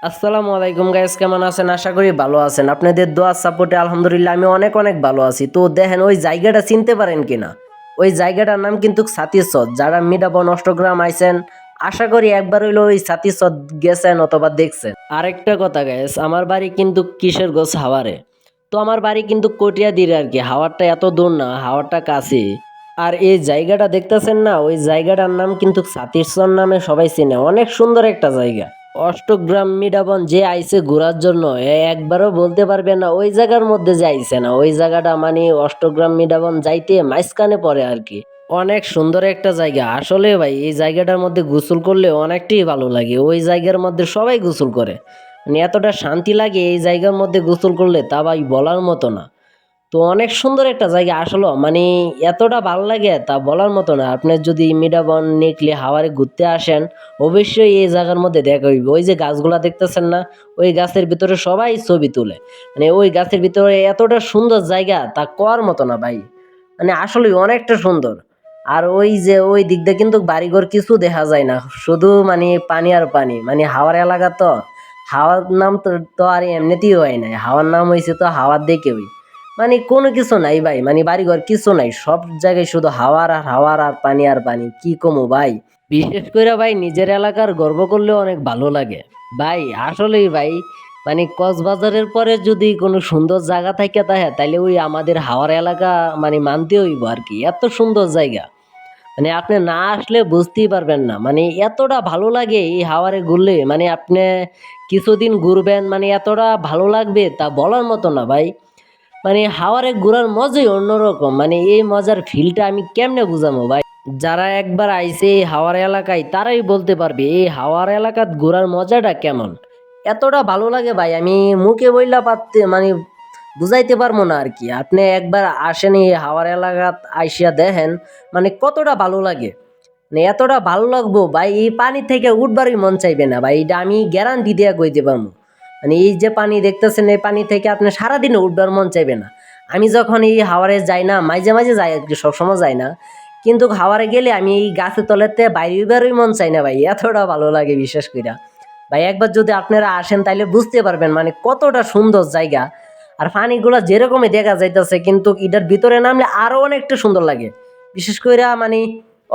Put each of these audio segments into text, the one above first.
আসসালামু আলাইকুম গাইস, কেমন আছেন? আশা করি ভালো আছেন। আপনাদের দোয়া সাপোর্টে আলহামদুলিল্লাহ আমি অনেক অনেক ভালো আছি। তো দেখেন ওই জায়গাটা চিনতে পারেন কিনা? ওই জায়গাটার নাম কিন্তু সাতিরচর। যারা মিঠাবন অষ্টগ্রাম আইছেন, আশা করি একবার হইলো ওই সাতিরচর গেছেন অথবা দেখছেন। আরেকটা কথা গাইস, আমার বাড়ি কিন্তু কিশোরগঞ্জ হাওয়ারে। তো আমার বাড়ি কিন্তু কটিয়াদির আর কি। হাওয়ারটা এত দূর না, হাওয়ারটা কাছে। আর এই জায়গাটা দেখতেছেন না, ওই জায়গাটার নাম কিন্তু সাতিরচর নামে সবাই চিনে। অনেক সুন্দর একটা জায়গা। অষ্টগ্রাম মিডাবন যে আইছে ঘোরার জন্য একবারও বলতে পারবে না ওই জায়গার মধ্যে যে আইছে না। ওই জায়গাটা মানে অষ্টগ্রাম মিডাবন যাইতে মাঝখানে পড়ে আর কি। অনেক সুন্দর একটা জায়গা আসলে ভাই। এই জায়গাটার মধ্যে গোসল করলে অনেকটাই ভালো লাগে। ওই জায়গার মধ্যে সবাই গোসল করে, মানে এতটা শান্তি লাগে এই জায়গার মধ্যে গোসল করলে, তা ভাই বলার মতো না। তো অনেক সুন্দর একটা জায়গা আসলে, মানে এতটা ভালো লাগে তা বলার মতো না। আপনি যদি মিডাবন নেকলে হাওয়ারে ঘুরতে আসেন, অবশ্যই এই জায়গার মধ্যে দেখা হইবে। ওই যে গাছগুলা দেখতেছেন না, ওই গাছের ভিতরে সবাই ছবি তুলে। মানে ওই গাছের ভিতরে এতটা সুন্দর জায়গা তা কর মতো না ভাই। মানে আসলে অনেকটা সুন্দর। আর ওই যে ওই দিক দিয়ে কিন্তু বাড়িঘর কিছু দেখা যায় না, শুধু মানে পানি আর পানি। মানে হাওয়ার এলাকা তো, হাওয়ার নাম তো আর এমনিতেই হয় নাই। হাওয়ার নাম হয়েছে তো হাওয়ার দেখে ওই, মানে কোনো কিছু নাই ভাই। মানে বাড়িঘর কিছু নাই, সব জায়গায় শুধু হাওয়ার আর হাওয়ার আর পানি আর পানি। কি কমু ভাই। বিশেষ করে ভাই নিজের এলাকার গর্ব করলে অনেক ভালো লাগে ভাই। আসলেই ভাই, মানে কক্সবাজারের পরে যদি কোনো সুন্দর জায়গা থাকে তাহলে ওই আমাদের হাওয়ার এলাকা মানে মানতে হইব আর কি। এত সুন্দর জায়গা, মানে আপনি না আসলে বুঝতেই পারবেন না। মানে এতটা ভালো লাগে এই হাওয়ারে ঘুরলে, মানে আপনি কিছুদিন ঘুরবেন মানে এতটা ভালো লাগবে তা বলার মতো না ভাই। মানে হাওয়ারে ঘোরার মজাই অন্যরকম। মানে এই মজার ফিলটা আমি কেমনে বুঝামো ভাই। যারা একবার আইছে এই হাওয়ার এলাকায় তারাই বলতে পারবে এই হাওয়ার এলাকাত ঘোরার মজাটা কেমন। এতটা ভালো লাগে ভাই, আমি মুখে বইলা পারতে মানে বুঝাইতে পারবো না আর কি। আপনি একবার আসেন এই হাওয়ার এলাকাত আইসিয়া দেখেন, মানে কতটা ভালো লাগে। মানে এতটা ভালো লাগবো ভাই, এই পানি থেকে উঠবারই মন চাইবে না ভাই। এটা আমি গ্যারান্টি দিয়ে কইতে পারবো। মানে এই যে পানি দেখতেছেন, এই পানি থেকে আপনার সারাদিনে উঠবার মন চাইবে না। আমি যখন এই হাওয়ারে যাই না, মাঝে মাঝে যাই আর কি, সবসময় যাই না, কিন্তু হাওয়ারে গেলে আমি এই গাছের তলেতে বাইরেই মন চাই না ভাই। এতটা ভালো লাগে বিশেষ কইরা ভাই। একবার যদি আপনারা আসেন তাইলে বুঝতে পারবেন মানে কতটা সুন্দর জায়গা। আর পানিগুলো যেরকমই দেখা যাইতেছে, কিন্তু এটার ভিতরে নামলে আরো অনেকটা সুন্দর লাগে। বিশেষ কইরা মানে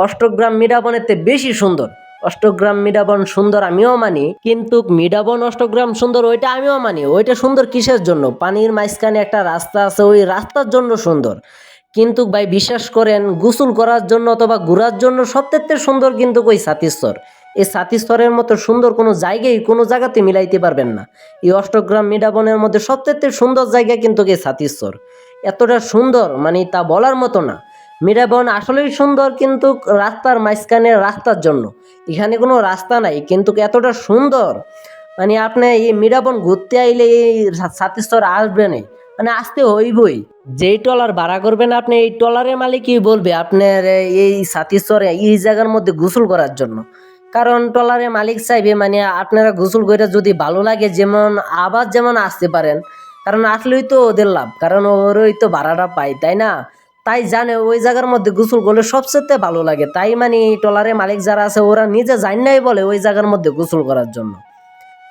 অষ্টগ্রাম মিডাবনের তে বেশি সুন্দর। অষ্টগ্রাম মিডাবন সুন্দর আমিও মানি, কিন্তু মিডাবন অষ্টগ্রাম সুন্দর ওইটা আমিও মানি। ওইটা সুন্দর কিসের জন্য? পানির মাঝখানে একটা রাস্তা আছে, ওই রাস্তার জন্য সুন্দর। কিন্তু ভাই বিশ্বাস করেন, গোসল করার জন্য অথবা ঘোরার জন্য সবথেকে সুন্দর কিন্তু ওই সাতিস্তর। এই সাতিস্তরের মতো সুন্দর কোনো জায়গায় কোনো জায়গাতে মিলাইতে পারবেন না। এই অষ্টগ্রাম মিডাবনের মধ্যে সবথেকে সুন্দর জায়গা কিন্তু এই সাতিস্তর। এতটা সুন্দর মানে তা বলার মতো না। মিরাবন আসলেই সুন্দর, কিন্তু রাস্তার মাঝখানে, রাস্তার জন্য। এখানে কোনো রাস্তা নাই, কিন্তু এতটা সুন্দর। মানে আপনি এই মিরাবন ঘুরতে আইলে এই সাতিস্তর আসবেনই, মানে আসতে হইবই। যেই ট্রলার ভাড়া করবেন আপনি, এই ট্রলারের মালিকই বলবে আপনার এই সাতিস্তরে এই জায়গার মধ্যে গোসল করার জন্য। কারণ ট্রলারের মালিক চাইবে মানে আপনারা গোসল করে যদি ভালো লাগে, যেমন আবার যেমন আসতে পারেন। কারণ আসলেই তো ওদের লাভ, কারণ ওরই তো ভাড়াটা পায়, তাই না? তাই জানে ওই জায়গার মধ্যে গোসল করলে সবচেয়ে ভালো লাগে। তাই মানে ট্রলারের মালিক যারা আছে ওরা নিজে জান নাই বলে ওই জায়গার মধ্যে গোসল করার জন্য।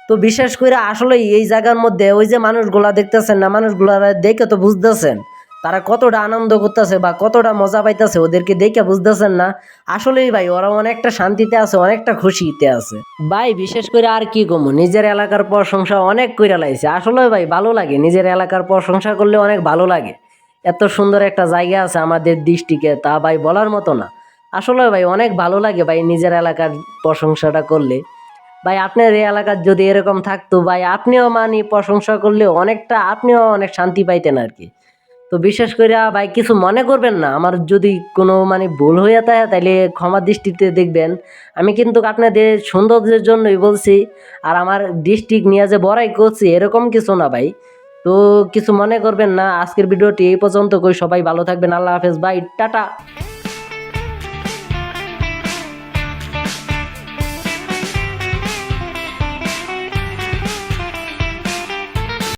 তো বিশেষ করে আসলে এই জায়গার মধ্যে ওই যে মানুষগুলা দেখতেছেন না, মানুষগুলা দেখে তো বুঝতেছেন তারা কতটা আনন্দ করতেছে বা কতটা মজা পাইতেছে, ওদেরকে দেখে বুঝতেছেন না? আসলেই ভাই ওরা অনেকটা শান্তিতে আছে, অনেকটা খুশিতে আছে ভাই। বিশেষ করে আর কি কমু, নিজের এলাকার প্রশংসা অনেক কইরা লাইছে। আসলে ভাই ভালো লাগে, নিজের এলাকার প্রশংসা করলে অনেক ভালো লাগে। এত সুন্দর একটা জায়গা আছে আমাদের ডিস্ট্রিক্টে, তা ভাই বলার মতো না। আসলে ভাই অনেক ভালো লাগে ভাই নিজের এলাকার প্রশংসাটা করলে। ভাই আপনার এই এলাকার যদি এরকম থাকতো ভাই, আপনিও মানে প্রশংসা করলে অনেকটা আপনিও অনেক শান্তি পাইতেন আর কি। তো বিশেষ করে ভাই কিছু মনে করবেন না, আমার যদি কোনো মানে ভুল হয়ে থাকে তাইলে ক্ষমা দৃষ্টিতে দেখবেন। আমি কিন্তু আপনাদের সৌন্দর্যের জন্যই বলছি, আর আমার ডিস্ট্রিক্ট নিয়ে যে বড়াই করছি এরকম কিছু না ভাই। তো কিছু মনে করবেন না। আজকের ভিডিওটি এই পর্যন্ত কই, সবাই ভালো থাকবেন। আল্লাহ হাফেজ ভাই, টাটা।